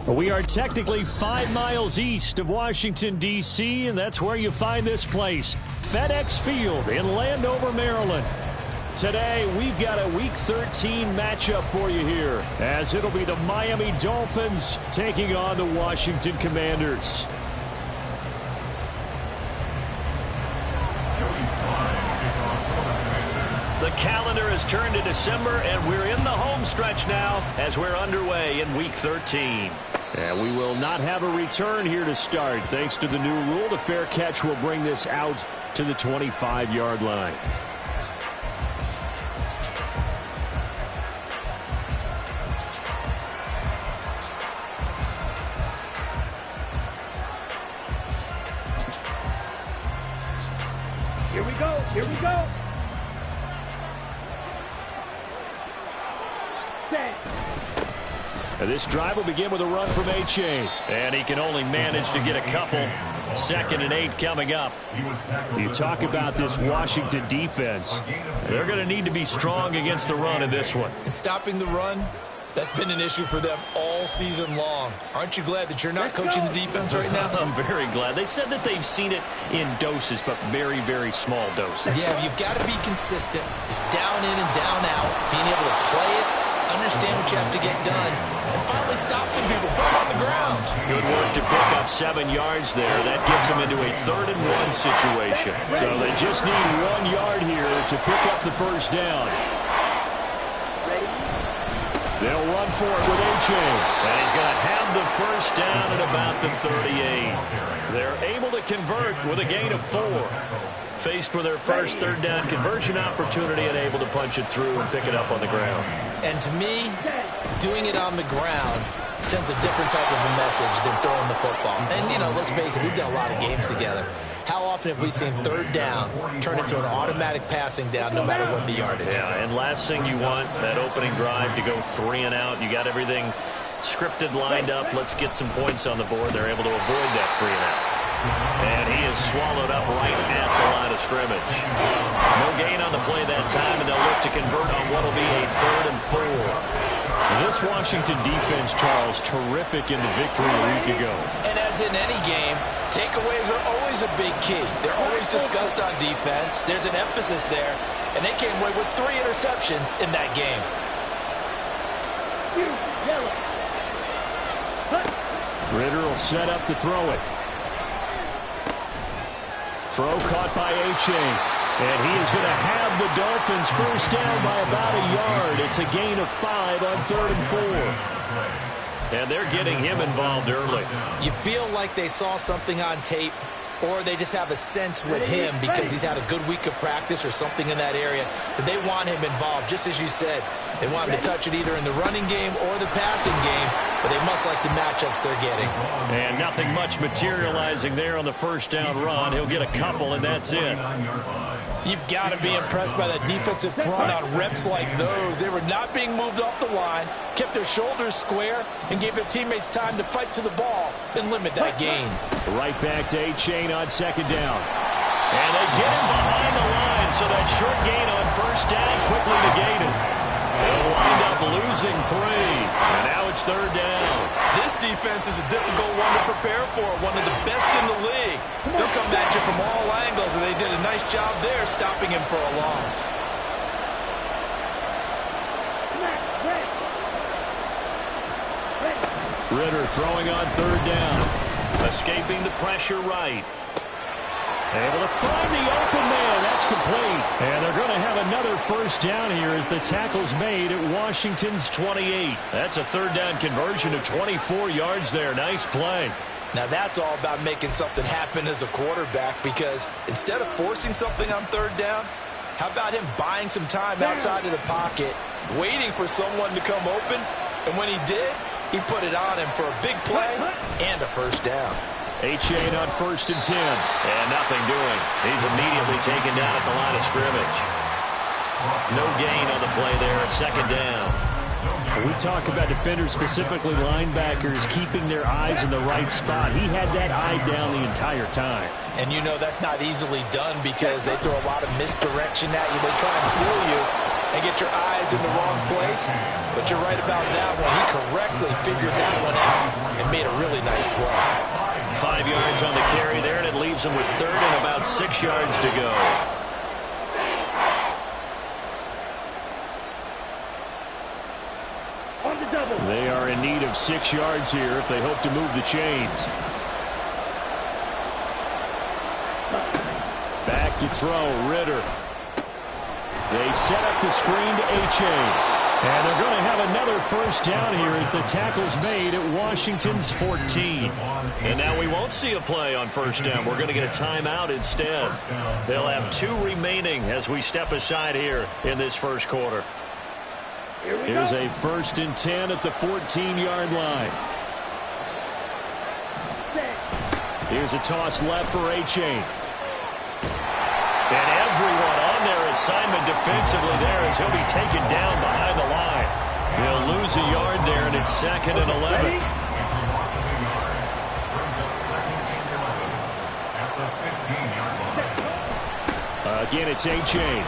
We are technically 5 miles east of Washington, D.C., and that's where you find this place, FedEx Field in Landover, Maryland. Today, we've got a Week 13 matchup for you here, as it'll be the Miami Dolphins taking on the Washington Commanders. The calendar has turned to December, and we're in the home stretch now as we're underway in Week 13. And we will not have a return here to start. Thanks to the new rule, the fair catch will bring this out to the 25-yard line. Here we go. Here we go. And this drive will begin with a run from H.A. And he can only manage to get a couple. 2nd and 8 coming up. You talk about this Washington defense. They're going to need to be strong against the run in this one. And stopping the run, that's been an issue for them all season long. Aren't you glad that you're not coaching the defense right now? I'm very glad. They said that they've seen it in doses, but very, very small doses. Yeah, you've got to be consistent. It's down in and down out. Being able to play it, understand what you have to get done, and finally stop some people, put them on the ground. Good work to pick up 7 yards there. That gets them into a 3rd and 1 situation. So they just need 1 yard here to pick up the first down. They'll run for it with H.A. And he's going to have the first down at about the 38. They're able to convert with a gain of 4. Faced with their first 3rd down conversion opportunity and able to punch it through and pick it up on the ground. And to me, doing it on the ground sends a different type of a message than throwing the football. And, you know, let's face it, we've done a lot of games together. How often have we seen 3rd down turn into an automatic passing down no matter what the yardage? Yeah, and last thing you want, that opening drive to go 3 and out. You got everything scripted, lined up. Let's get some points on the board. They're able to avoid that 3 and out. And he is swallowed up right at the line of scrimmage. No gain on the play that time, and they'll look to convert on what will be a 3rd and 4. This Washington defense, Charles, terrific in the victory a week ago. And as in any game, takeaways are always a big key. They're always discussed on defense. There's an emphasis there, and they came away with 3 interceptions in that game. Ritter will set up to throw it. Throw caught by H.A. And he is going to have the Dolphins first down by about a yard. It's a gain of 5 on 3rd and 4. And they're getting him involved early. You feel like they saw something on tape, or they just have a sense with him because he's had a good week of practice or something in that area that they want him involved. Just as you said, they want him to touch it either in the running game or the passing game, but they must like the matchups they're getting. And nothing much materializing there on the first down run. He'll get a couple, and that's it. You've got to be impressed by that defensive front on reps like those. They were not being moved off the line, kept their shoulders square, and gave their teammates time to fight to the ball and limit that gain. Right back to H.A. on 2nd down. And they get him behind the line, so that short gain on first down quickly negated. They'll wind up losing 3, and now it's 3rd down. This defense is a difficult one to prepare for, one of the best in the league. They'll come at you from all angles, and they did a nice job there stopping him for a loss. Ritter throwing on 3rd down. Escaping the pressure right. Able to find the open man. That's complete. And they're going to have another first down here as the tackle's made at Washington's 28. That's a 3rd down conversion of 24 yards there. Nice play. Now that's all about making something happen as a quarterback, because instead of forcing something on 3rd down, how about him buying some time outside of the pocket, waiting for someone to come open, and when he did, he put it on him for a big play and a first down. H.A. on 1st and 10. And nothing doing. He's immediately taken down at the line of scrimmage. No gain on the play there. 2nd down. We talk about defenders, specifically linebackers, keeping their eyes in the right spot. He had that eye down the entire time. And you know that's not easily done because they throw a lot of misdirection at you. They try and fool you. and get your eyes in the wrong place. But you're right about that one. He correctly figured that one out and made a really nice play. 5 yards on the carry there, and it leaves him with third and about 6 yards to go. They are in need of 6 yards here if they hope to move the chains. Back to throw, Ritter. They set up the screen to A-Chain. And they're going to have another first down here as the tackle's made at Washington's 14. And now we won't see a play on first down. We're going to get a timeout instead. They'll have 2 remaining as we step aside here in this first quarter. Here's a 1st and 10 at the 14-yard line. Here's a toss left for A-Chain. And everyone on their assignment defensively there as he'll be taken down behind the line. He'll lose a yard there, and it's 2nd and 11. Again, it's A-Chain.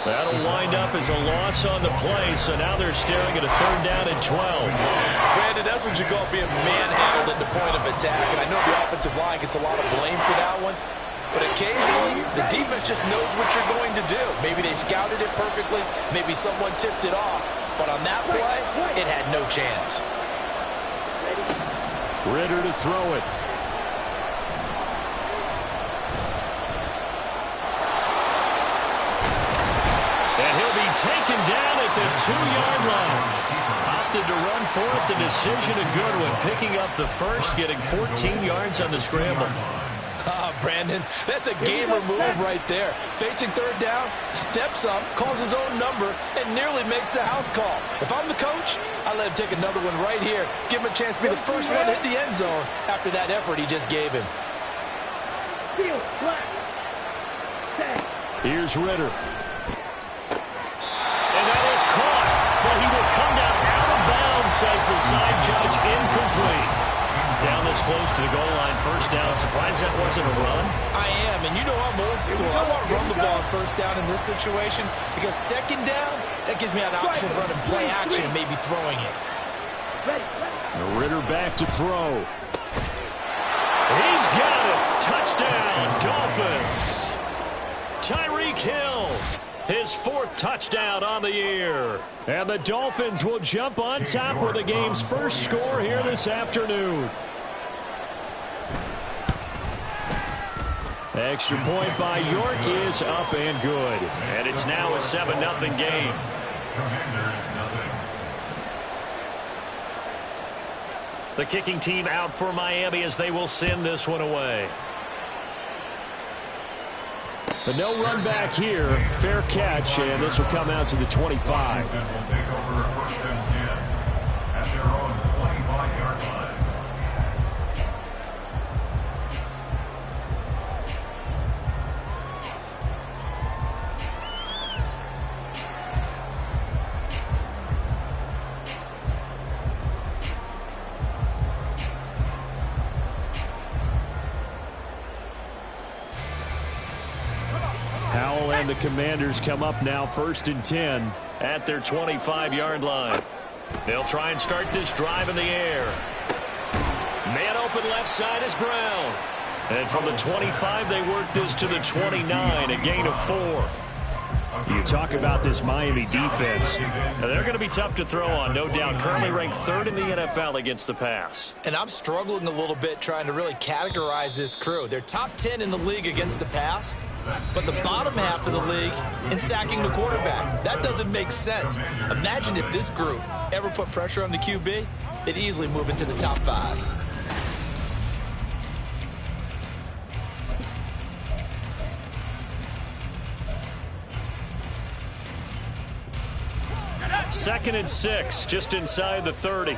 That'll wind up as a loss on the play, so now they're staring at a 3rd down and 12. Brandon, that's what you call being manhandled at the point of attack, and I know the offensive line gets a lot of blame for that one. But occasionally, the defense just knows what you're going to do. Maybe they scouted it perfectly. Maybe someone tipped it off. But on that play, it had no chance. Ritter to throw it. And he'll be taken down at the 2-yard line. Opted to run for it. The decision a good one. Picking up the first, getting 14 yards on the scramble. Brandon, that's a gamer move right there. Facing 3rd down, steps up, calls his own number, and nearly makes the house call. If I'm the coach, I let him take another one right here. Give him a chance to be the first one to hit the end zone after that effort he just gave him. Here's Ritter. And that is caught, but he will come down out of bounds, says the side judge. Incomplete. Down this close to the goal line, first down. Surprised that wasn't a run? I am, and you know I'm old school. I want to run the ball first down in this situation because 2nd down, that gives me an option of running play action and maybe throwing it. Ritter back to throw. He's got it. Touchdown, Dolphins. Tyreek Hill, his 4th touchdown on the year. And the Dolphins will jump on top with the game's first score here this afternoon. Extra point by York is up and good. And it's now a 7-0 game. The kicking team out for Miami as they will send this one away. But no run back here. Fair catch, and this will come out to the 25. Howell and the Commanders come up now 1st and 10 at their 25-yard line. They'll try and start this drive in the air. Man open left side is Brown. And from the 25, they work this to the 29, a gain of 4. You talk about this Miami defense. Now, they're going to be tough to throw on, no doubt. Currently ranked 3rd in the NFL against the pass. And I'm struggling a little bit trying to really categorize this crew. They're top 10 in the league against the pass, but the bottom half of the league in sacking the quarterback. That doesn't make sense. Imagine if this group ever put pressure on the QB, they'd easily move into the top 5. 2nd and 6, just inside the 30.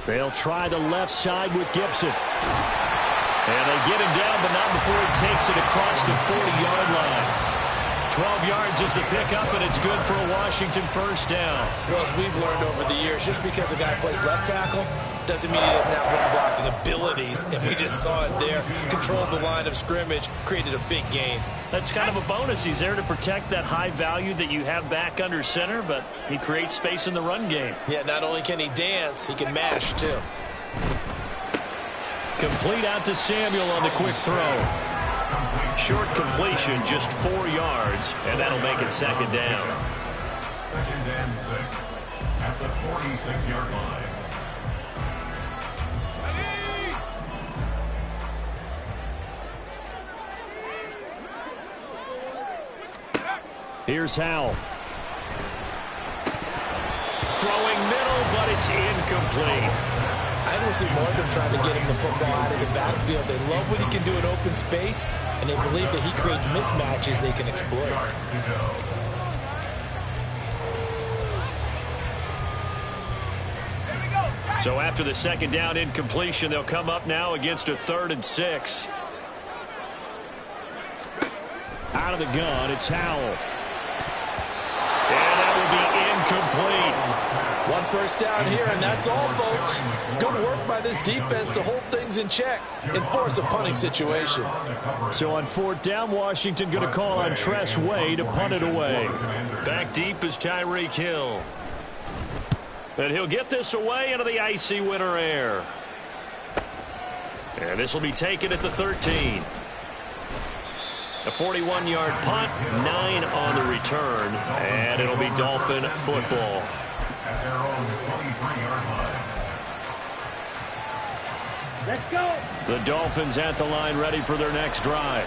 They'll try the left side with Gibson. And they get him down, but not before he takes it across the 40-yard line. 12 yards is the pickup, and it's good for a Washington first down. Well, as we've learned over the years, just because a guy plays left tackle doesn't mean he doesn't have run-blocking abilities, and we just saw it there. Controlled the line of scrimmage, created a big gain. That's kind of a bonus. He's there to protect that high value that you have back under center, but he creates space in the run game. Yeah, not only can he dance, he can mash, too. Complete out to Samuel on the quick throw. Short completion, just 4 yards, and that'll make it second down. 2nd and 6 at the 46-yard line. Here's Howell. Throwing middle, but it's incomplete. I don't see more of them trying to get him the football out of the backfield. They love what he can do in open space, and they believe that he creates mismatches they can exploit. So after the second down incompletion, they'll come up now against a 3rd and 6. Out of the gun, it's Howell. And that will be incomplete. 1 first down here, and that's all, folks. Good work by this defense to hold things in check and force a punting situation. So on 4th down, Washington going to call on Tress Way to punt it away. Back deep is Tyreek Hill. And he'll get this away into the icy winter air. And this will be taken at the 13. A 41-yard punt, 9 on the return, and it'll be Dolphin football. At their own 23-yard line. Let's go. The Dolphins at the line, ready for their next drive.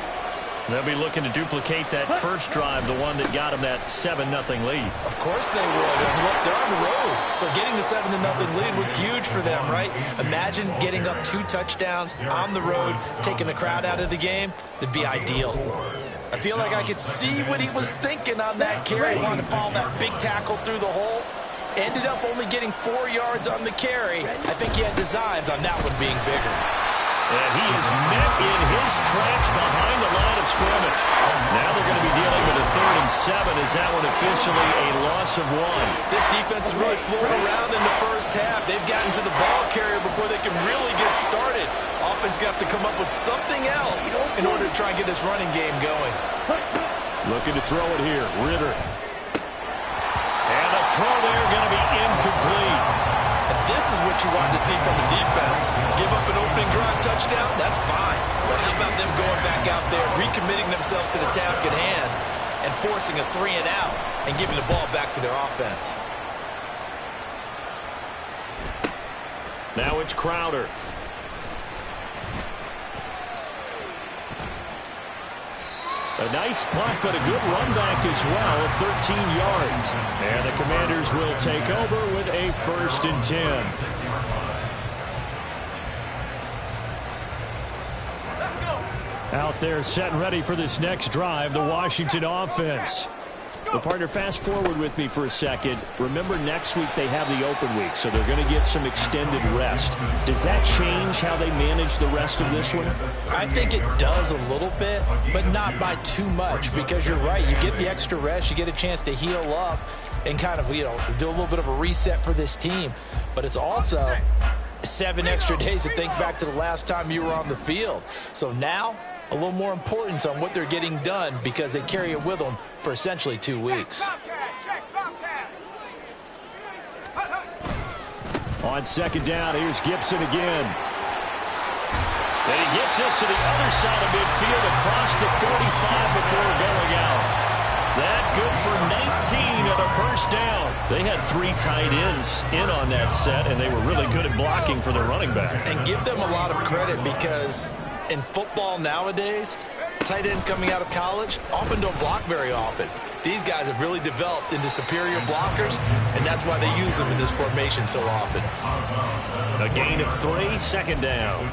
They'll be looking to duplicate that first drive, the one that got them that 7-0 lead. Of course they would. And look, they're on the road. So getting the 7-0 lead was huge for them, right? Imagine getting up 2 touchdowns on the road, taking the crowd out of the game. That'd be ideal. I feel like I could see what he was thinking on that carry. Wanted to follow that big tackle through the hole. Ended up only getting 4 yards on the carry. I think he had designs on that one being bigger. And he is met in his tracks behind the line of scrimmage. Now they're going to be dealing with a 3rd and 7. Is that one officially a loss of 1? This defense is really fooling around in the first half. They've gotten to the ball carrier before they can really get started. Offense going to have to come up with something else in order to try and get this running game going. Looking to throw it here, Ritter. And the throw there going to be incomplete. And this is what you want to see from a defense. Give up an opening drive touchdown, that's fine. But how about them going back out there, recommitting themselves to the task at hand, and forcing a 3-and-out and giving the ball back to their offense? Now it's Crowder. A nice punt, but a good run back as well of 13 yards. And the Commanders will take over with a 1st and 10. Out there set and ready for this next drive, the Washington offense. Well, partner, fast forward with me for a second. Remember, next week they have the open week, so they're going to get some extended rest. Does that change how they manage the rest of this one? I think it does a little bit, but not by too much, because you're right. You get the extra rest, you get a chance to heal up and kind of, do a little bit of a reset for this team. But it's also 7 extra days to think back to the last time you were on the field. So now, a little more importance on what they're getting done because they carry it with them for essentially 2 weeks. On 2nd down, here's Gibson again. And he gets this to the other side of midfield across the 45 before going out. That good for 19 at a first down. They had 3 tight ends in on that set, and they were really good at blocking for their running back. And give them a lot of credit because in football nowadays, tight ends coming out of college often don't block very often. These guys have really developed into superior blockers, and that's why they use them in this formation so often. A gain of 3, 2nd down.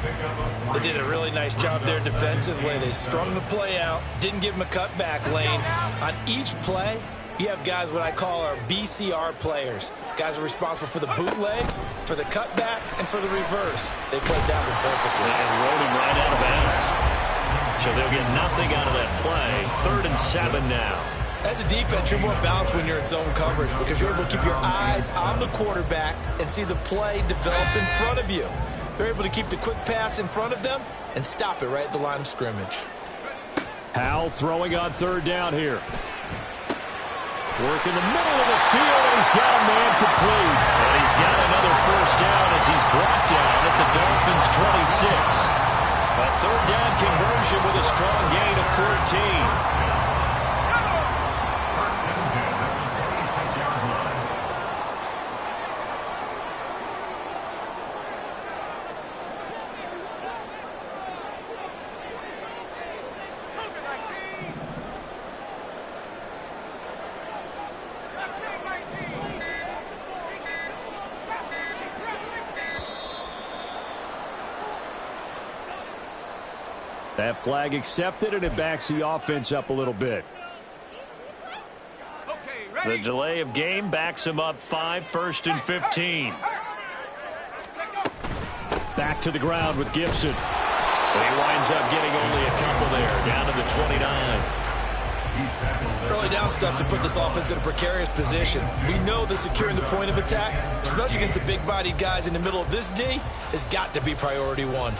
They did a really nice job there defensively. They strung the play out, didn't give them a cutback lane. On each play, you have guys what I call our BCR players. Guys are responsible for the bootleg, for the cutback, and for the reverse. They played that one perfectly. And rode him right out of bounds. So they'll get nothing out of that play. 3rd and 7 now. As a defense, you're more balanced when you're in zone coverage because you're able to keep your eyes on the quarterback and see the play develop in front of you. They're able to keep the quick pass in front of them and stop it right at the line of scrimmage. Howell throwing on third down here. Work in the middle of the field, and he's got a man complete. And he's got another first down as he's brought down at the Dolphins' 26. A third down conversion with a strong gain of 14. That flag accepted, and it backs the offense up a little bit. The delay of game backs him up 5, 1st and 15. Back to the ground with Gibson. But he winds up getting only a couple there, down to the 29. Early down stuff to put this offense in a precarious position. We know that securing the point of attack, especially against the big-bodied guys in the middle of this D, has got to be priority one.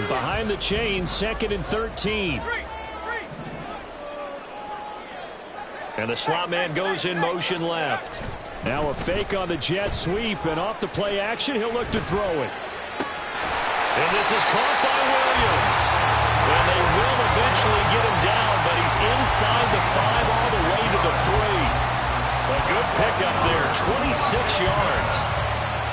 Behind the chain, 2nd and 13. And the slot man goes in motion left. Now a fake on the jet sweep, and off the play action, he'll look to throw it. And this is caught by Williams. And they will eventually get him down, but he's inside the 5 all the way to the 3. A good pickup there, 26 yards.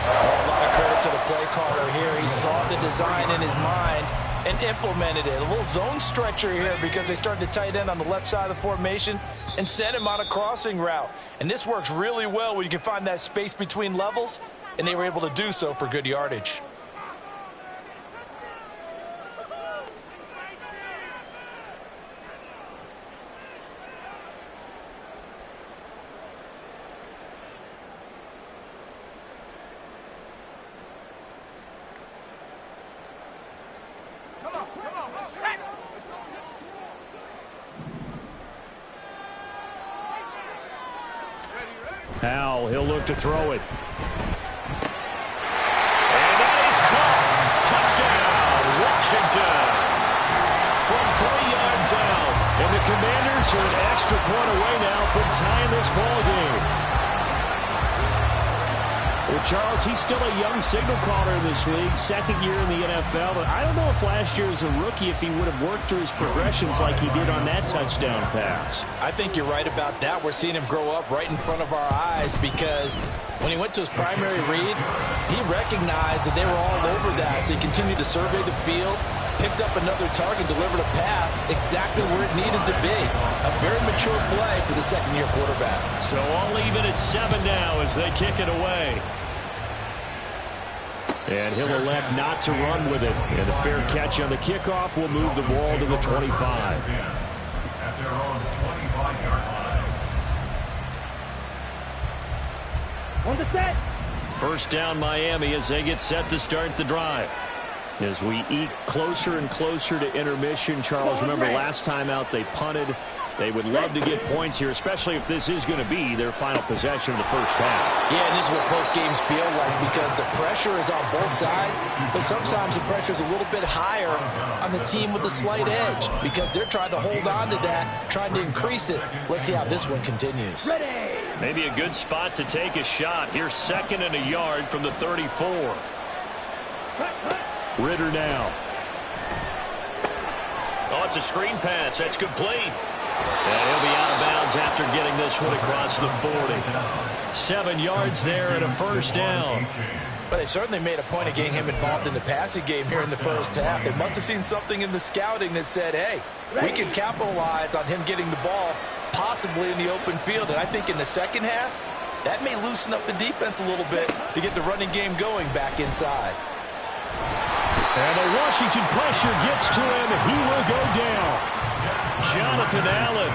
A lot of credit to the play caller here. He saw the design in his mind and implemented it. A little zone stretcher here because they started the tight end on the left side of the formation and sent him on a crossing route. And this works really well when you can find that space between levels, and they were able to do so for good yardage. Howell, he'll look to throw it. And that is caught. Touchdown, Washington. From 3 yards out. And the Commanders are an extra point away now from tying this ball game. Well, Charles, he's still a young signal caller in this league, 2nd year in the NFL. But I don't know if last year as a rookie, if he would have worked through his progressions like he did on that touchdown pass. I think you're right about that. We're seeing him grow up right in front of our eyes because when he went to his primary read, he recognized that they were all over that. So he continued to survey the field, picked up another target, delivered a pass exactly where it needed to be. A very mature play for the 2nd-year quarterback. So all even at 7 now as they kick it away. And he'll elect not to run with it. And a fair catch on the kickoff will move the ball to the 25. At their own 25-yard line. On the set. First down Miami as they get set to start the drive. As we eke closer and closer to intermission, Charles, remember last time out they punted. They would love to get points here, especially if this is going to be their final possession of the first half. Yeah, and this is what close games feel like because the pressure is on both sides, but sometimes the pressure is a little bit higher on the team with the slight edge because they're trying to hold on to that, trying to increase it. Let's see how this one continues. Ready. Maybe a good spot to take a shot. Here's 2nd and a yard from the 34. Ritter now. Oh, it's a screen pass. That's complete. And he'll be out of bounds after getting this one across the 40. 7 yards there and a first down. But they certainly made a point of getting him involved in the passing game here in the first half. They must have seen something in the scouting that said, hey, we can capitalize on him getting the ball possibly in the open field. And I think in the second half, that may loosen up the defense a little bit to get the running game going back inside. And the Washington pressure gets to him. He will go down. Jonathan Allen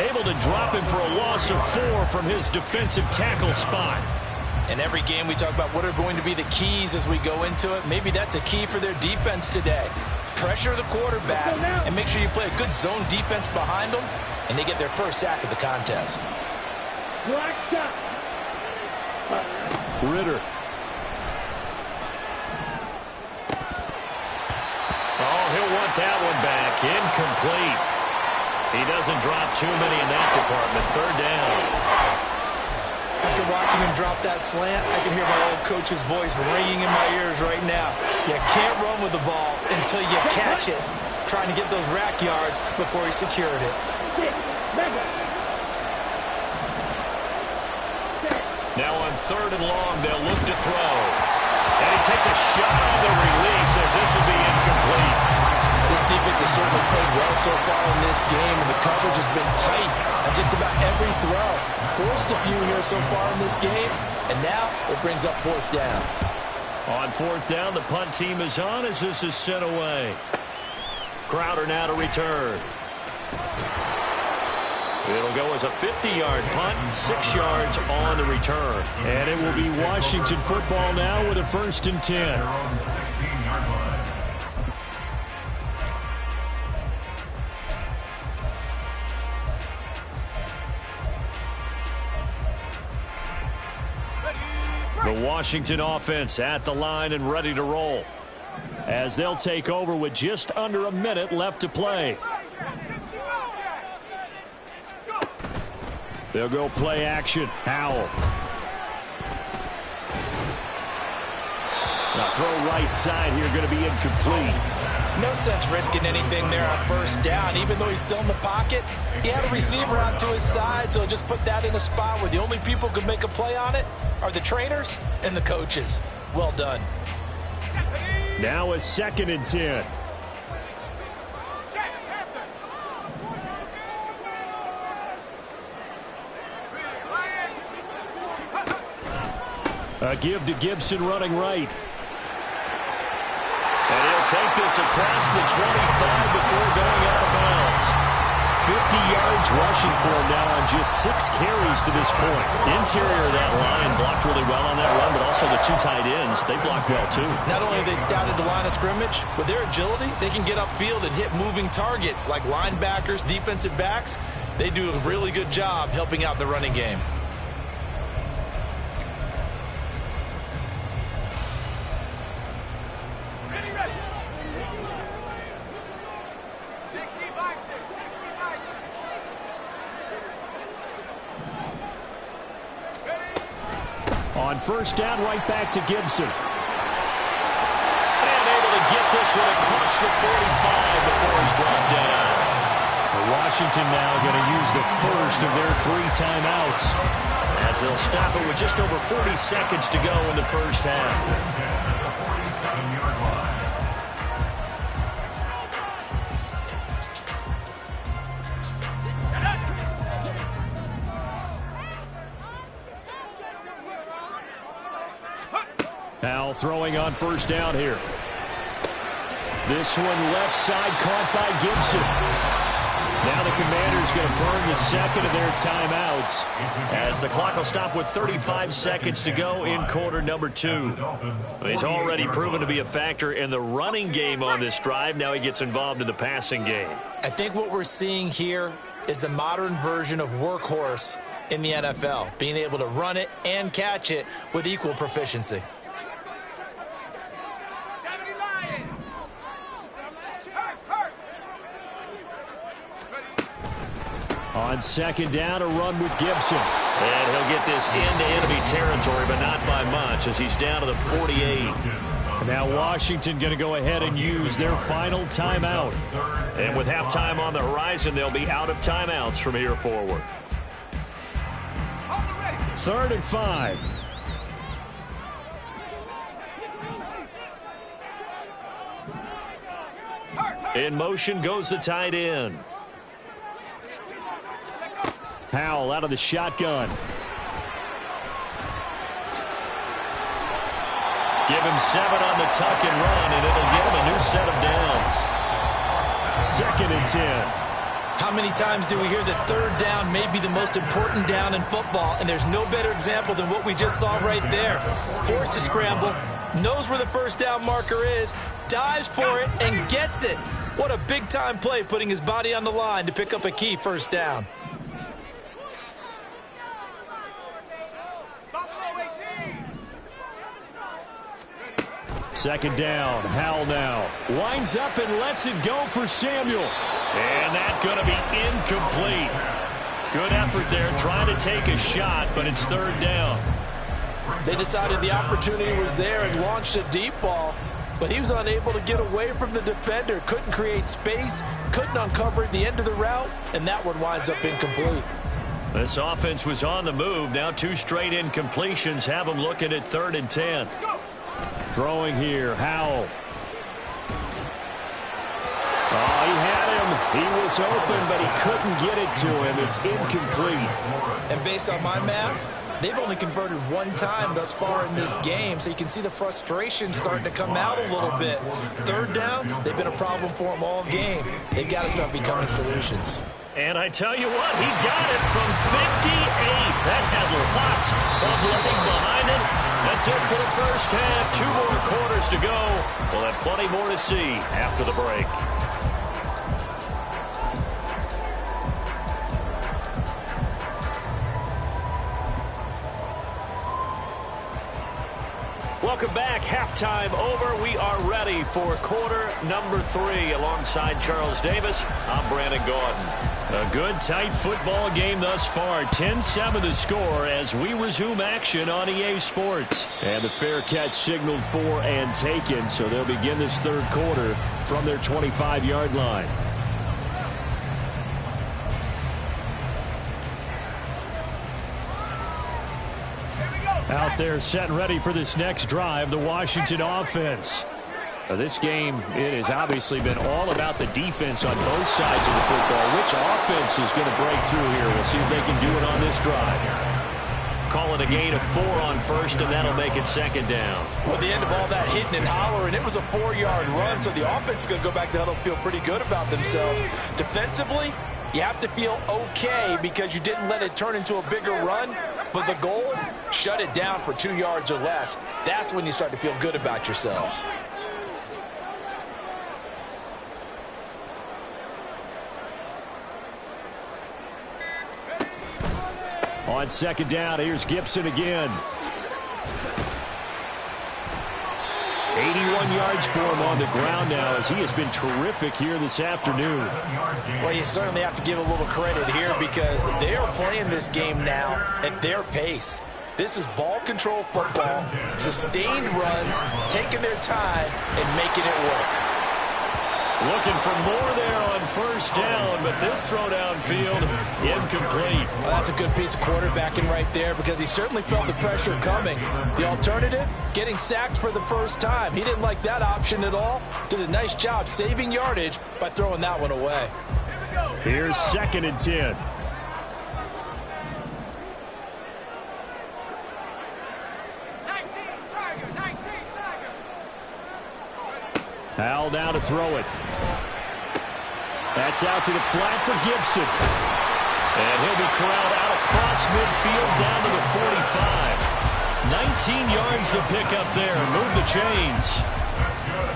able to drop him for a loss of 4 from his defensive tackle spot. In every game we talk about what are going to be the keys as we go into it. Maybe that's a key for their defense today. Pressure the quarterback and make sure you play a good zone defense behind them. and they get their first sack of the contest. Ritter. Oh, he'll want that one back. Incomplete. He doesn't drop too many in that department. Third down. After watching him drop that slant, I can hear my old coach's voice ringing in my ears right now. You can't run with the ball until you catch it, trying to get those rack yards before he secured it. Now on third and long, they'll look to throw. And he takes a shot on the release as this will be incomplete. This defense has certainly played well so far in this game, and the coverage has been tight on just about every throw. Forced a few here so far in this game, and now it brings up fourth down. On fourth down, the punt team is on as this is sent away. Crowder now to return. It'll go as a 50-yard punt, 6 yards on the return. And it will be Washington football now with a 1st and 10. Their own 16-yard line. The Washington offense at the line and ready to roll, as they'll take over with just under a minute left to play. They'll go play action. Howell. Now throw right side here, going to be incomplete. No sense risking anything there on first down. Even though he's still in the pocket, he had a receiver out to his side, so just put that in a spot where the only people who can make a play on it are the trainers and the coaches. Well done. Now a 2nd and 10. A give to Gibson running right. And he'll take this across the 25 before going out of bounds. 50 yards rushing for him now on just 6 carries to this point. Interior of that line blocked really well on that run, but also the 2 tight ends, they blocked well too. Not only have they scouted the line of scrimmage, with their agility, they can get upfield and hit moving targets like linebackers, defensive backs. They do a really good job helping out the running game. On first down, right back to Gibson. And able to get this one across the 45 before he's brought down. Washington now going to use the first of their 3 timeouts, as they'll stop it with just over 40 seconds to go in the first half. At the 47-yard line. Now throwing on first down here. This one left side caught by Gibson. Now the Commanders going to burn the 2nd of their timeouts, as the clock will stop with 35 seconds to go in quarter number 2. He's already proven to be a factor in the running game on this drive. Now he gets involved in the passing game. I think what we're seeing here is the modern version of workhorse in the NFL, being able to run it and catch it with equal proficiency. On 2nd down, a run with Gibson. And he'll get this into enemy territory, but not by much, as he's down to the 48. Now Washington going to go ahead and use their final timeout. And with halftime on the horizon, they'll be out of timeouts from here forward. 3rd and 5. In motion goes the tight end. Howell out of the shotgun. Give him 7 on the tuck and run, and it'll get him a new set of downs. 2nd and 10. How many times do we hear that third down may be the most important down in football, and there's no better example than what we just saw right there. Forced to scramble, knows where the first down marker is, dives for it, and gets it. What a big-time play, putting his body on the line to pick up a key first down. Second down, Howell now. Winds up and lets it go for Samuel. And that's going to be incomplete. Good effort there, trying to take a shot, but it's third down. They decided the opportunity was there and launched a deep ball, but he was unable to get away from the defender. Couldn't create space, couldn't uncover at the end of the route, and that one winds up incomplete. This offense was on the move. Now 2 straight incompletions have them looking at 3rd and 10. Throwing here, Howell. Oh, he had him. He was open, but he couldn't get it to him. It's incomplete. And based on my math, they've only converted 1 time thus far in this game, so you can see the frustration starting to come out a little bit. 3rd downs, they've been a problem for them all game. They've got to start becoming solutions. And I tell you what, he got it from 58. That had lots of leg behind it. That's it for the first half. 2 more quarters to go. We'll have plenty more to see after the break. Welcome back. Halftime over. We are ready for quarter number 3. Alongside Charles Davis, I'm Brandon Gordon. A good, tight football game thus far. 10-7 the score as we resume action on EA Sports. And the fair catch signaled for and taken, so they'll begin this 3rd quarter from their 25-yard line. Out there set and ready for this next drive, the Washington offense. Now this game, it has obviously been all about the defense on both sides of the football. Which offense is going to break through here? We'll see if they can do it on this drive. Call it a gain of 4 on first, and that'll make it 2nd down. Well, the end of all that hitting and hollering, it was a 4-yard run, so the offense is going to go back to huddle and feel pretty good about themselves. Defensively, you have to feel okay because you didn't let it turn into a bigger run, but the goal, shut it down for 2 yards or less. That's when you start to feel good about yourselves. On 2nd down, here's Gibson again. 81 yards for him on the ground now as he has been terrific here this afternoon. Well, you certainly have to give a little credit here because they are playing this game now at their pace. This is ball control football, sustained runs, taking their time and making it work. Looking for more there on first down, but this throw downfield, incomplete. Well, that's a good piece of quarterbacking right there because he certainly felt the pressure coming. The alternative, getting sacked for the first time. He didn't like that option at all. Did a nice job saving yardage by throwing that one away. Here's 2nd and 10. Howell down to throw it. That's out to the flat for Gibson. And he'll be corralled out across midfield down to the 45. 19 yards to pick up there. Move the chains.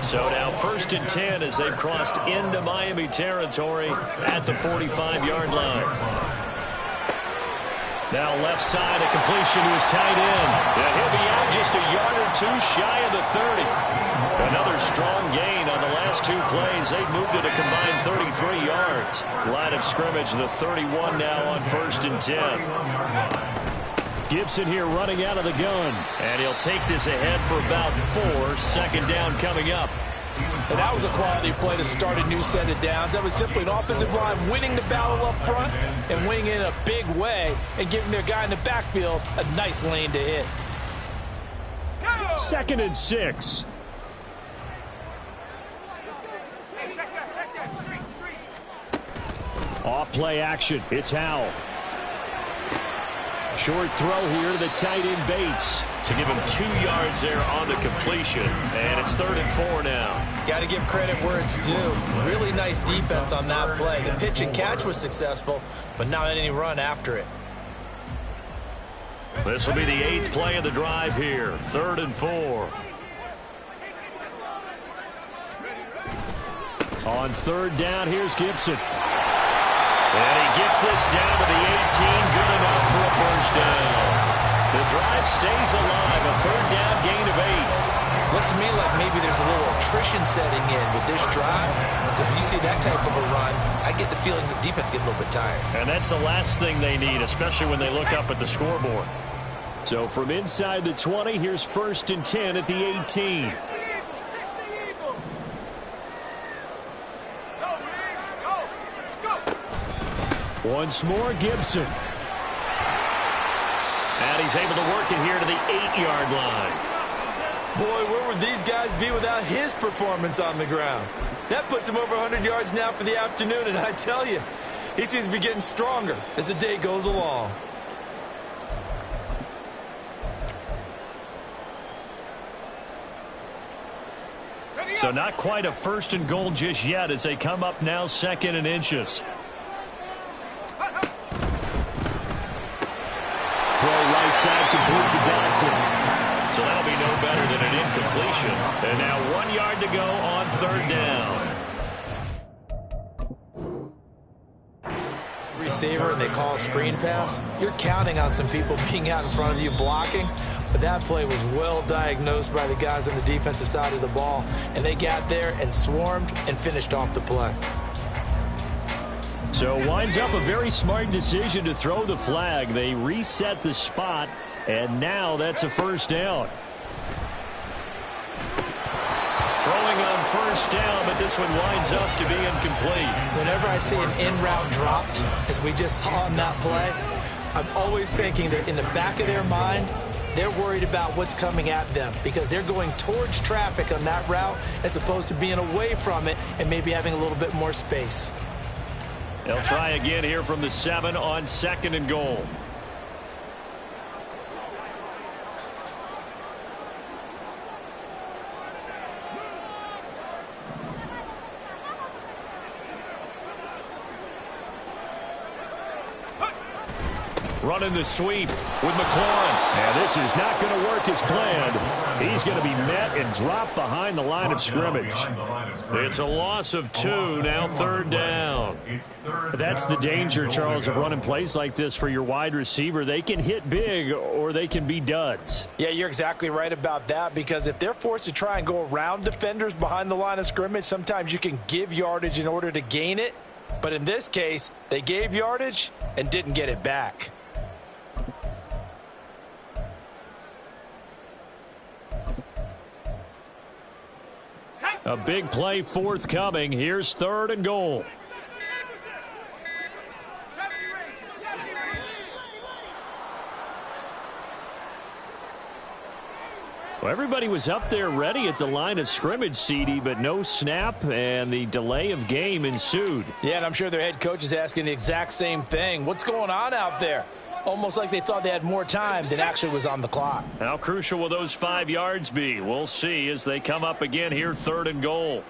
So now 1st and 10 as they've crossed into Miami territory at the 45-yard line. Now left side, a completion to his tight end. And he'll be out just a yard or 2 shy of the 30. Another strong gain on the last 2 plays. They've moved it a combined 33 yards. Line of scrimmage, the 31 now on 1st and 10. Gibson here running out of the gun. And he'll take this ahead for about 4. 2nd down coming up. And that was a quality play to start a new set of downs. That was simply an offensive line winning the battle up front and winning in a big way and giving their guy in the backfield a nice lane to hit. 2nd and 6. Off play action. It's Howell. Short throw here to the tight end Bates. To give him 2 yards there on the completion. And it's 3rd and 4 now. Got to give credit where it's due. Really nice defense on that play. The pitch and catch was successful, but not any run after it. This will be the 8th play of the drive here. 3rd and 4. On third down, here's Gibson. And he gets this down to the 18, good enough for a first down. The drive stays alive, a third down gain of 8. Looks to me like maybe there's a little attrition setting in with this drive, because when you see that type of a run, I get the feeling the defense getting a little bit tired. And that's the last thing they need, especially when they look up at the scoreboard. So from inside the 20, here's 1st and 10 at the 18. Once more, Gibson. And he's able to work it here to the 8-yard line. Boy, where would these guys be without his performance on the ground? That puts him over 100 yards now for the afternoon, and I tell you, he seems to be getting stronger as the day goes along. So not quite a 1st and goal just yet as they come up now 2nd and inches. Throw right side complete to Dodson. So that'll be no better than an incompletion. And now 1 yard to go on 3rd down. Receiver and they call a screen pass. You're counting on some people being out in front of you blocking, but that play was well diagnosed by the guys on the defensive side of the ball, and they got there and swarmed and finished off the play. So winds up a very smart decision to throw the flag. They reset the spot, and now that's a 1st down. Throwing on 1st down, but this one winds up to be incomplete. Whenever I see an in-route dropped, as we just saw in that play, I'm always thinking that in the back of their mind, they're worried about what's coming at them because they're going towards traffic on that route as opposed to being away from it and maybe having a little bit more space. They'll try again here from the 7 on 2nd and goal. Running the sweep with McLaurin. And this is not going to work as planned. He's going to be met and dropped behind the line of scrimmage. It's a loss of 2, now 3rd down. That's the danger, Charles, of running plays like this for your wide receiver. They can hit big or they can be duds. Yeah, you're exactly right about that, because if they're forced to try and go around defenders behind the line of scrimmage, sometimes you can give yardage in order to gain it. But in this case, they gave yardage and didn't get it back. A big play forthcoming. Here's 3rd and goal. Well, everybody was up there ready at the line of scrimmage, CD, but no snap, and the delay of game ensued. Yeah, and I'm sure their head coach is asking the exact same thing. What's going on out there? Almost like they thought they had more time than actually was on the clock. How crucial will those 5 yards be? We'll see as they come up again here, 3rd and goal.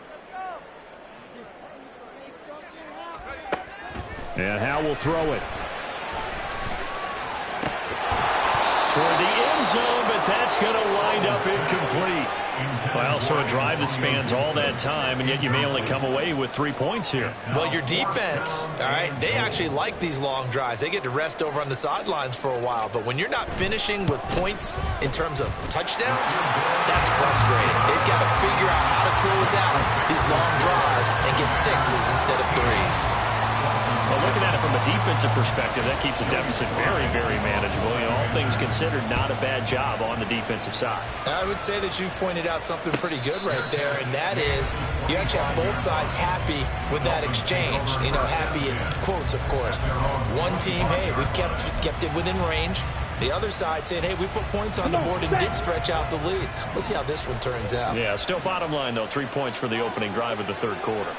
And Howe will throw it. Toward the end zone, but that's going to wind up incomplete. Well, so a drive that spans all that time, and yet you may only come away with 3 points here. Well, your defense, all right, they actually like these long drives. They get to rest over on the sidelines for a while, but when you're not finishing with points in terms of touchdowns, that's frustrating. They've got to figure out how to close out these long drives and get 6s instead of 3s. Well, looking at it from a defensive perspective, that keeps the deficit very, very manageable. You know, all things considered, not a bad job on the defensive side. I would say that you've pointed out something pretty good right there, and that is you actually have both sides happy with that exchange. You know, happy in quotes, of course. One team, hey, we've kept it within range. The other side saying, hey, we put points on the board and did stretch out the lead. Let's see how this one turns out. Yeah, still bottom line, though, 3 points for the opening drive of the 3rd quarter.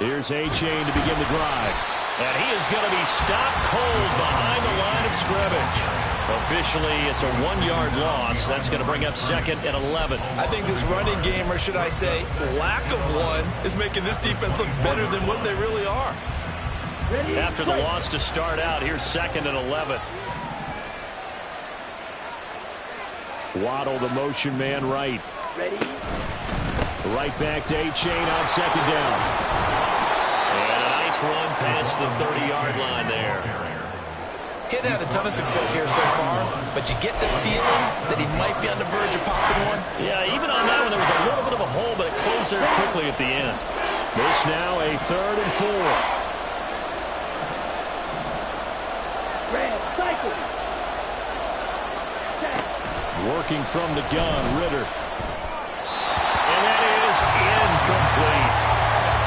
Here's A-Chain to begin the drive. And he is going to be stopped cold behind the line of scrimmage. Officially, it's a 1-yard loss. That's going to bring up 2nd and 11. I think this running game, or should I say lack of one, is making this defense look better than what they really are. After the loss to start out, here's 2nd and 11. Waddle, the motion man right. Ready? Right back to A-Chain on second down. And a nice run past the 30-yard line there. He hadn't had a ton of success here so far, but you get the feeling that he might be on the verge of popping one. Yeah, even on that one, there was a little bit of a hole, but it closed there quickly at the end. This now a 3rd and 4. Working from the gun, Ritter. And that is incomplete.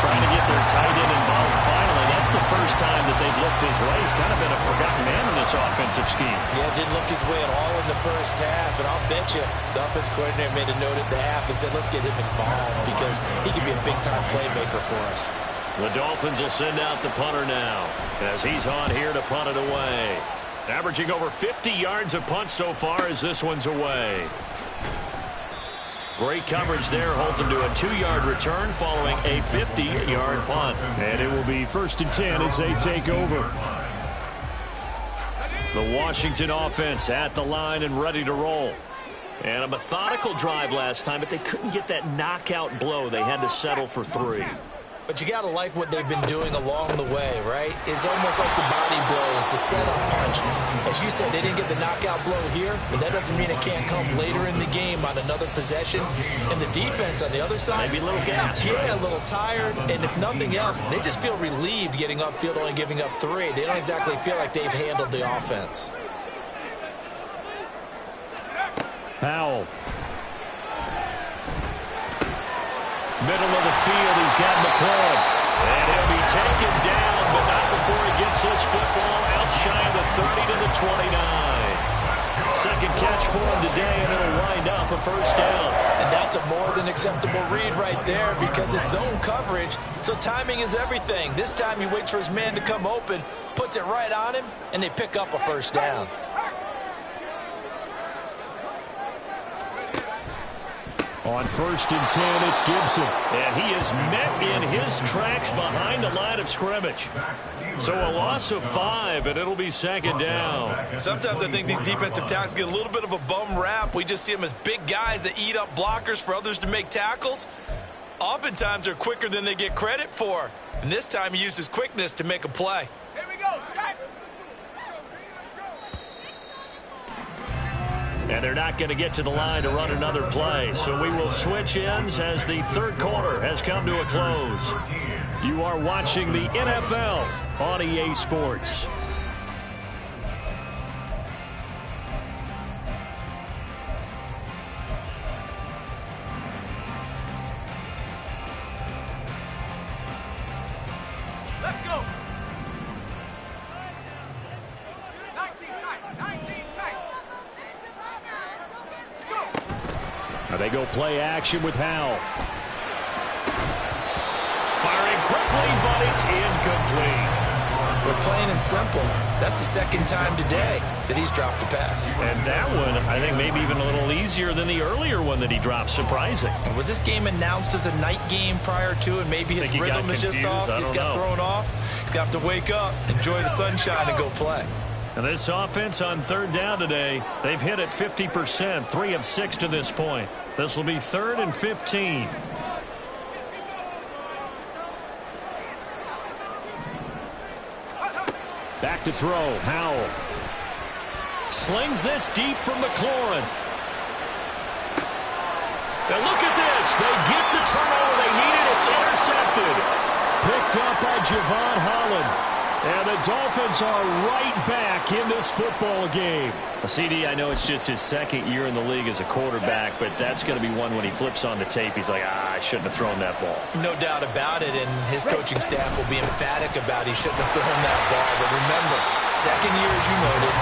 Trying to get their tight end involved finally. That's the first time that they've looked his way. He's kind of been a forgotten man in this offensive scheme. Yeah, didn't look his way at all in the first half. And I'll bet you the offense coordinator made a note at the half and said, let's get him involved because he could be a big-time playmaker for us. The Dolphins will send out the punter now as he's on here to punt it away. Averaging over 50 yards a punt so far as this one's away. Great coverage there, holds him to a 2-yard return following a 50-yard punt. And it will be 1st and 10 as they take over. The Washington offense at the line and ready to roll. And a methodical drive last time, but they couldn't get that knockout blow. They had to settle for 3. But you got to like what they've been doing along the way, right? It's almost like the body blows, the setup punch. As you said, they didn't get the knockout blow here, but that doesn't mean it can't come later in the game on another possession. And the defense on the other side, maybe a little gas. Yeah, right? a little tired. And if nothing else, they just feel relieved getting upfield, only giving up 3. They don't exactly feel like they've handled the offense. Powell. Middle of the field, he's got McLaurin. And he'll be taken down, but not before he gets this football outside the 30 to the 29. Second catch for him today, and it'll wind up a 1st down. And that's a more than acceptable read right there because it's zone coverage, so timing is everything. This time he waits for his man to come open, puts it right on him, and they pick up a 1st down. On 1st and 10, it's Gibson. And he is met in his tracks behind the line of scrimmage. So a loss of 5, and it'll be 2nd down. Sometimes I think these defensive tackles get a little bit of a bum rap. We just see them as big guys that eat up blockers for others to make tackles. Oftentimes they're quicker than they get credit for. And this time he used his quickness to make a play. Here we go, shot. And they're not going to get to the line to run another play. So we will switch ends as the 3rd quarter has come to a close. You are watching the NFL on EA Sports. Let's go. 19 tight. 19 tight. Now they go play action with Howell. Firing quickly, but it's incomplete. But plain and simple, that's the 2nd time today that he's dropped a pass. And that one, I think, maybe even a little easier than the earlier one that he dropped. Surprising. Was this game announced as a night game prior to, and maybe his rhythm is just off? He's got thrown off. He's got to wake up, enjoy the sunshine, and go play. And this offense on 3rd down today, they've hit it 50%, 3 of 6 to this point. This will be 3rd and 15. Back to throw, Howell. Slings this deep from McLaurin. Now look at this. They get the turnover they needed. It's intercepted. Picked up by Javon Holland. And the Dolphins are right back in this football game. CD, I know it's just his 2nd year in the league as a quarterback, but that's going to be one when he flips on the tape. He's like, I shouldn't have thrown that ball. No doubt about it, and his coaching staff will be emphatic about he shouldn't have thrown that ball. But remember, 2nd year, as you noted,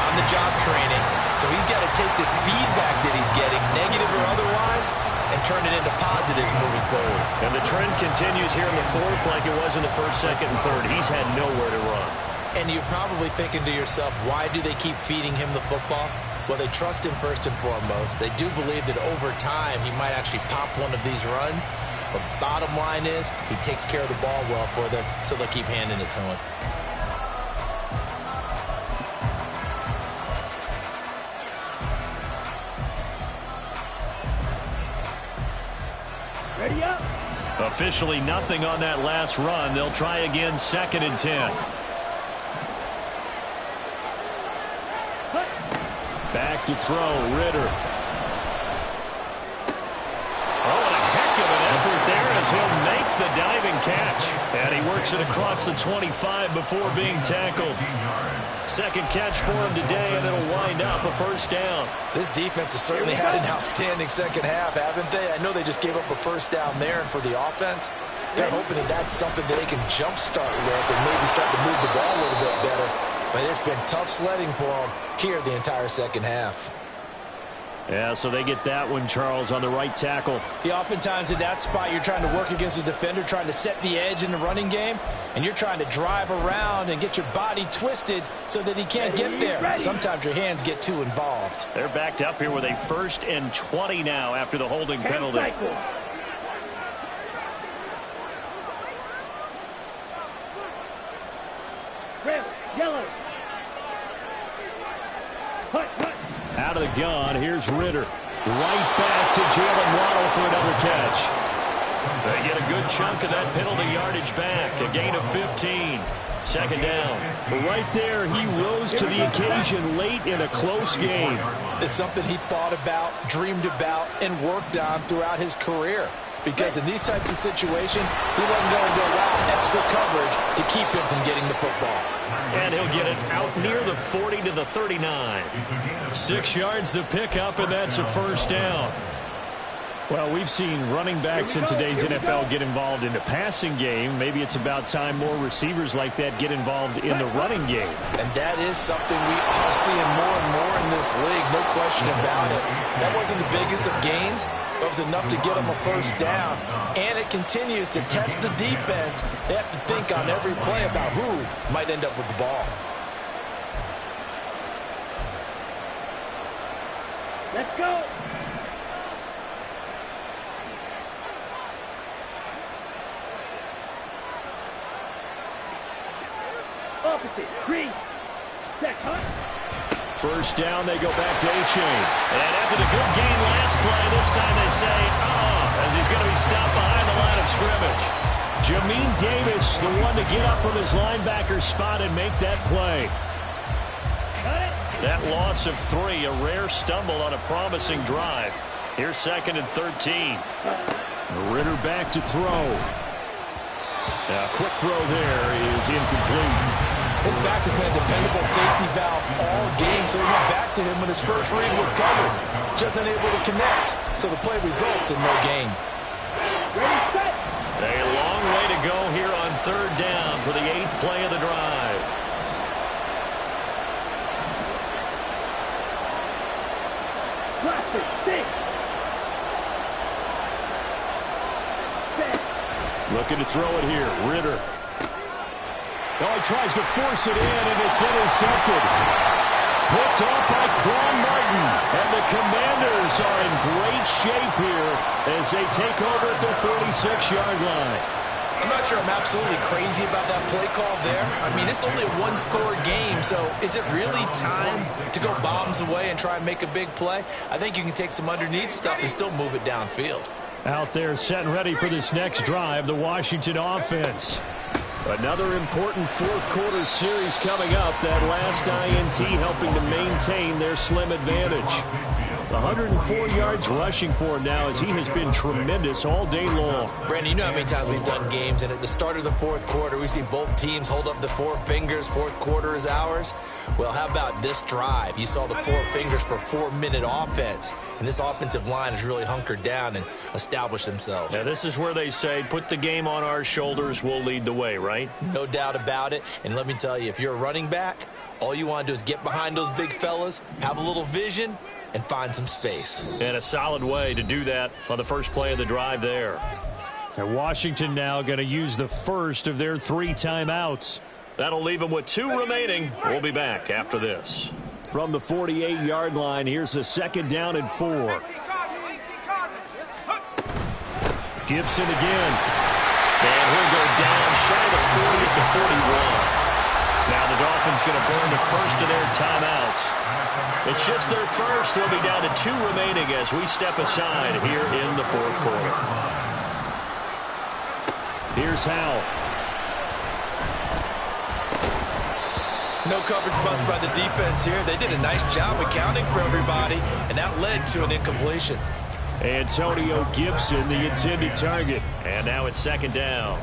on-the-job training. So he's got to take this feedback that he's getting, negative or otherwise, and turn it into positives moving forward. And the trend continues here in the 4th like it was in the 1st, 2nd, and 3rd. He's had nowhere to run. And you're probably thinking to yourself, why do they keep feeding him the football? Well, they trust him first and foremost. They do believe that over time he might actually pop one of these runs. But bottom line is he takes care of the ball well for them, so they'll keep handing it to him. Ready up. Officially nothing on that last run. They'll try again, 2nd and 10. Back to throw, Ritter. Oh, and a heck of an effort there as he'll make the diving catch. And he works it across the 25 before being tackled. 2nd catch for him today, and it'll wind up a 1st down. This defense has certainly had an outstanding second half, haven't they? I know they just gave up a 1st down there, and for the offense, they're hoping that that's something that they can jumpstart with and maybe start to move the ball a little bit better. But it's been tough sledding for them here the entire second half. Yeah, so they get that one, Charles, on the right tackle. Yeah, oftentimes in that spot, you're trying to work against a defender, trying to set the edge in the running game, and you're trying to drive around and get your body twisted so that he can't get there. Sometimes your hands get too involved. They're backed up here with a 1st and 20 now after the holding penalty. Yellow. Out of the gun, here's Ritter. Right back to Jalen Waddle for another catch. They get a good chunk of that penalty yardage back. A gain of 15. 2nd down. Right there, he rose to the occasion late in a close game. It's something he thought about, dreamed about, and worked on throughout his career. Because in these types of situations, he wasn't going to allow extra coverage to keep him from getting the football. And he'll get it out near the 40 to the 39. 6 yards the pickup, and that's a 1st down. Well, we've seen running backs in today's NFL get involved in the passing game. Maybe it's about time more receivers like that get involved in the running game. And that is something we are seeing more and more in this league, no question about it. That wasn't the biggest of gains. It was enough to get them a 1st down. And it continues to test the defense. They have to think on every play about who might end up with the ball. Let's go. Opposite. Green. Check, huh? 1st down, they go back to A-Chain. And after the good game last play, this time they say, as he's going to be stopped behind the line of scrimmage. Jamin Davis, the one to get up from his linebacker spot and make that play. That loss of 3, a rare stumble on a promising drive. Here's 2nd and 13. Ritter back to throw. A quick throw there is incomplete. His back has been a dependable safety valve all game, so he went back to him when his first read was covered. Just unable to connect, so the play results in no gain. A long way to go here on 3rd down for the 8th play of the drive. Looking to throw it here, Ritter. Oh, he tries to force it in, and it's intercepted. Picked off by Quan Martin. And the Commanders are in great shape here as they take over at the 46-yard line. I'm not sure I'm absolutely crazy about that play call there. I mean, it's only a 1-score game, so is it really time to go bombs away and try and make a big play? I think you can take some underneath stuff and still move it downfield. Out there set and ready for this next drive, the Washington offense. Another important 4th quarter series coming up. That last INT helping to maintain their slim advantage. 104 yards rushing for him now as he has been tremendous all day long. Brandon, you know how many times we've done games, and at the start of the 4th quarter, we see both teams hold up the 4 fingers. 4th quarter is ours. Well, how about this drive? You saw the 4 fingers for 4-minute offense, and this offensive line has really hunkered down and established themselves. Now, this is where they say, put the game on our shoulders, we'll lead the way, right? No doubt about it, and let me tell you, if you're a running back, all you want to do is get behind those big fellas, have a little vision, and find some space. And a solid way to do that on the first play of the drive there. And Washington now going to use the first of their 3 timeouts. That'll leave them with 2 remaining. We'll be back after this. From the 48-yard line, here's a 2nd down and 4. Gibson again. And he'll go down shy of the 40 at the 41. Now the Dolphins going to burn the first of their timeouts. It's just their first. They'll be down to 2 remaining as we step aside here in the 4th quarter. Here's Howell. No coverage bust by the defense here. They did a nice job accounting for everybody, and that led to an incompletion. Antonio Gibson, the intended target. And now it's second down.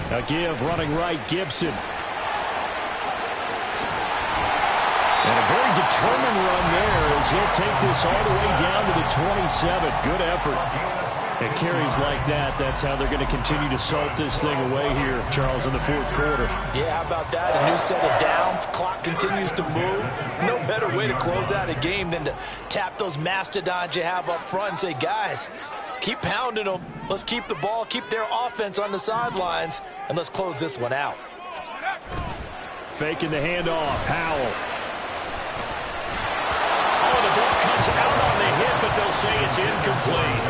A give running right, Gibson. And a very determined run there as he'll take this all the way down to the 27. Good effort. And carries like that, that's how they're going to continue to salt this thing away here, Charles, in the fourth quarter. Yeah, how about that? A new set of downs. Clock continues to move. No better way to close out a game than to tap those mastodons you have up front and say, guys, keep pounding them. Let's keep the ball, keep their offense on the sidelines, and let's close this one out. Faking the handoff, Howell. Oh, the ball comes out on the hit, but they'll say it's incomplete.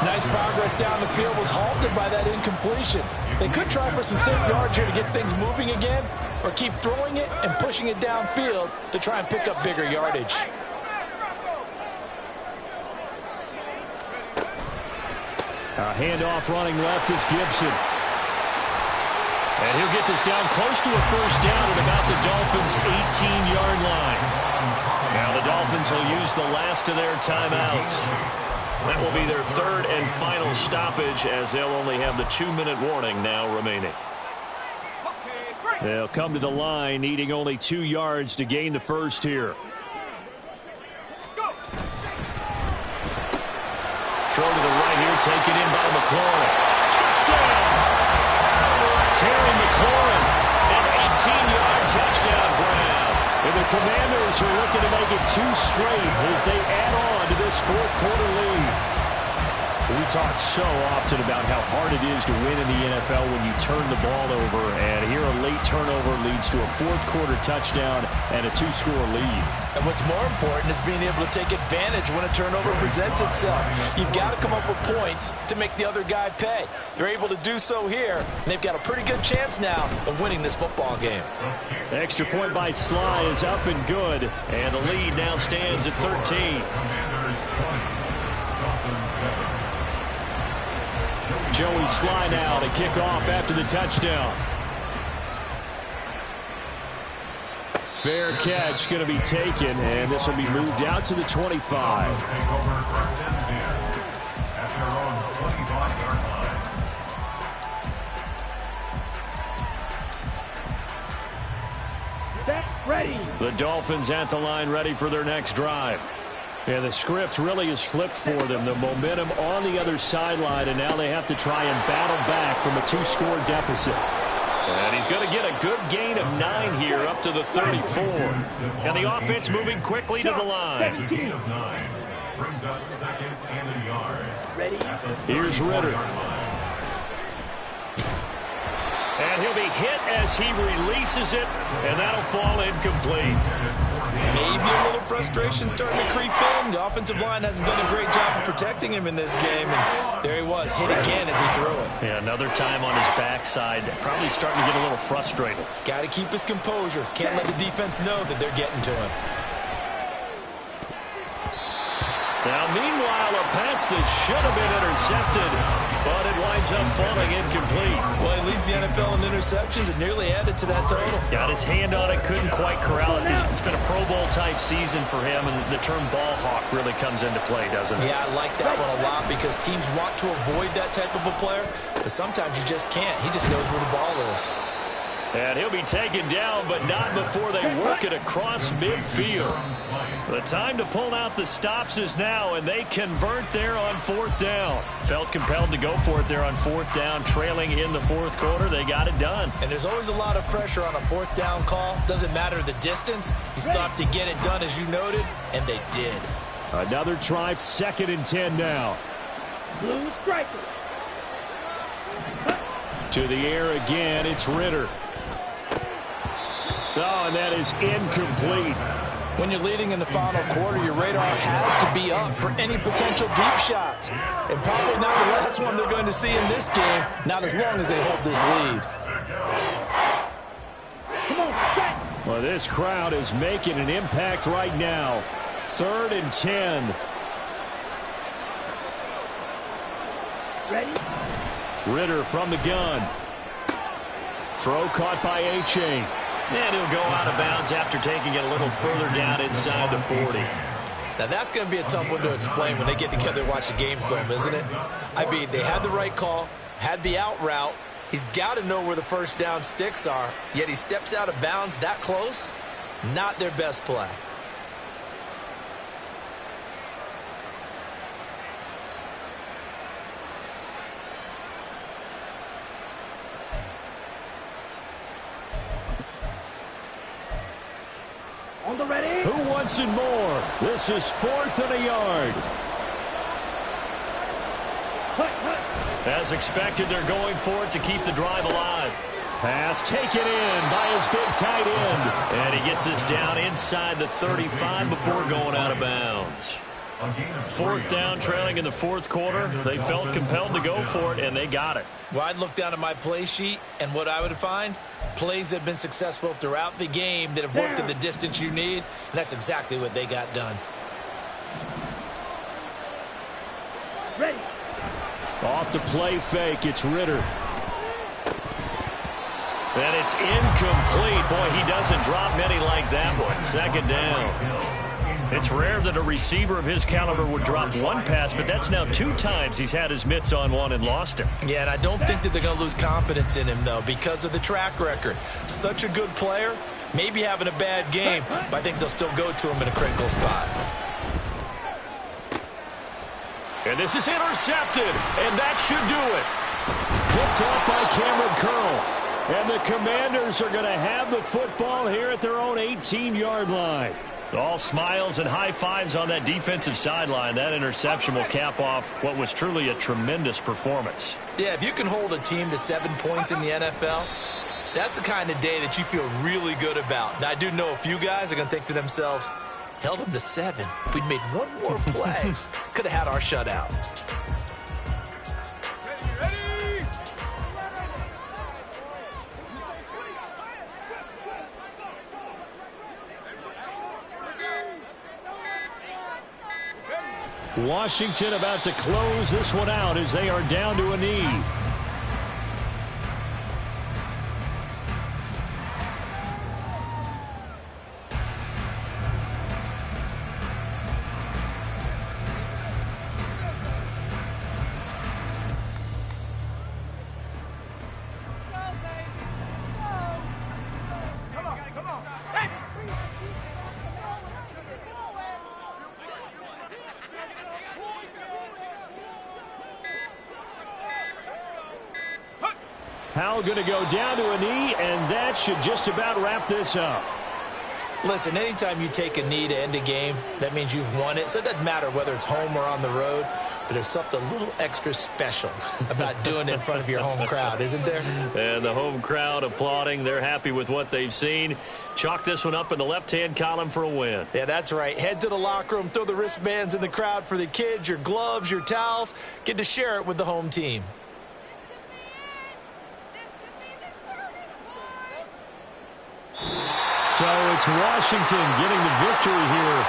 Nice progress down the field was halted by that incompletion. They could try for some safe yards here to get things moving again, or keep throwing it and pushing it downfield to try and pick up bigger yardage. A handoff running left is Gibson. And he'll get this down close to a first down at about the Dolphins' 18-yard line. Now the Dolphins will use the last of their timeouts. That will be their third and final stoppage, as they'll only have the 2-minute warning now remaining. They'll come to the line, needing only 2 yards to gain the first here. Throw to the right here, taken in by McLaurin. Touchdown! Terry McLaurin, an 18-yard touchdown grab. And the Commanders are looking to make it 2 straight as they add on to this fourth quarter lead. We talk so often about how hard it is to win in the NFL when you turn the ball over, and here a late turnover leads to a fourth quarter touchdown and a 2-score lead. And what's more important is being able to take advantage when a turnover presents itself. You've got to come up with points to make the other guy pay. They're able to do so here, and they've got a pretty good chance now of winning this football game. The extra point by Sly is up and good, and the lead now stands at 13. Joey Sly now to kick off after the touchdown. Fair catch going to be taken, and this will be moved out to the 25. Set, ready. The Dolphins at the line, ready for their next drive. And the script really is flipped for them. The momentum on the other sideline, and now they have to try and battle back from a 2-score deficit. And he's going to get a good gain of 9 here up to the 34. And the offense moving quickly to the line. Gain of 9 brings up second and a yard. Ready. Here's Ritter. And he'll be hit as he releases it, and that'll fall incomplete. Maybe a little frustration starting to creep in. The offensive line hasn't done a great job of protecting him in this game, and there he was, hit again as he threw it. Yeah, another time on his backside, probably starting to get a little frustrated. Got to keep his composure. Can't let the defense know that they're getting to him. Now, meanwhile, a pass that should have been intercepted, but it winds up falling incomplete. Well, he leads the NFL in interceptions and nearly added to that total. Got his hand on it, couldn't quite corral it. It's been a Pro Bowl-type season for him, and the term ball hawk really comes into play, doesn't it? Yeah, I like that one a lot because teams want to avoid that type of a player, but sometimes you just can't. He just knows where the ball is. And he'll be taken down, but not before they work it across midfield. The time to pull out the stops is now, and they convert there on 4th down. Felt compelled to go for it there on 4th down, trailing in the fourth quarter. They got it done. And there's always a lot of pressure on a 4th down call. Doesn't matter the distance. You still have to get it done, as you noted, and they did. Another try, 2nd and 10 now. Blue striker. To the air again, it's Ritter. Oh, and that is incomplete. When you're leading in the final quarter, your radar has to be up for any potential deep shots. And probably not the last one they're going to see in this game, not as long as they hold this lead. Come on, set. Well, this crowd is making an impact right now. 3rd and 10. Ready? Ritter from the gun. Throw caught by A-Chain. And he'll go out of bounds after taking it a little further down inside the 40. Now, that's going to be a tough one to explain when they get together and watch the game film, isn't it? I mean, they had the right call, had the out route. He's got to know where the first down sticks are, yet he steps out of bounds that close. Not their best play. On the ready. Who wants it more? This is 4th and a yard. Hut, hut. As expected, they're going for it to keep the drive alive. Pass taken in by his big tight end. And he gets this down inside the 35 before going out of bounds. 4th down, trailing in the 4th quarter. They felt compelled to go for it, and they got it. Well, I'd look down at my play sheet, and what I would find, plays that have been successful throughout the game that have worked at the distance you need, and that's exactly what they got done. Ready. Off the play fake, it's Ritter. And it's incomplete. Boy, he doesn't drop many like that one. 2nd down. It's rare that a receiver of his caliber would drop one pass, but that's now 2 times he's had his mitts on one and lost him. Yeah, and I don't think that they're going to lose confidence in him, though, because of the track record. Such a good player, maybe having a bad game, but I think they'll still go to him in a critical spot. And this is intercepted, and that should do it. Picked off by Cameron Curl. And the Commanders are going to have the football here at their own 18-yard line. All smiles and high fives on that defensive sideline. That interception will cap off what was truly a tremendous performance. Yeah, if you can hold a team to 7 points in the NFL, that's the kind of day that you feel really good about. Now, I do know a few guys are going to think to themselves, held them to 7. If we'd made one more play, could have had our shutout. Washington about to close this one out as they are down to a knee. Howell going to go down to a knee, and that should just about wrap this up. Listen, anytime you take a knee to end a game, that means you've won it. So it doesn't matter whether it's home or on the road, but there's something a little extra special about doing it in front of your home crowd, isn't there? And the home crowd applauding. They're happy with what they've seen. Chalk this one up in the left-hand column for a win. Yeah, that's right. Head to the locker room, throw the wristbands in the crowd for the kids, your gloves, your towels. Get to share it with the home team. So it's Washington getting the victory here.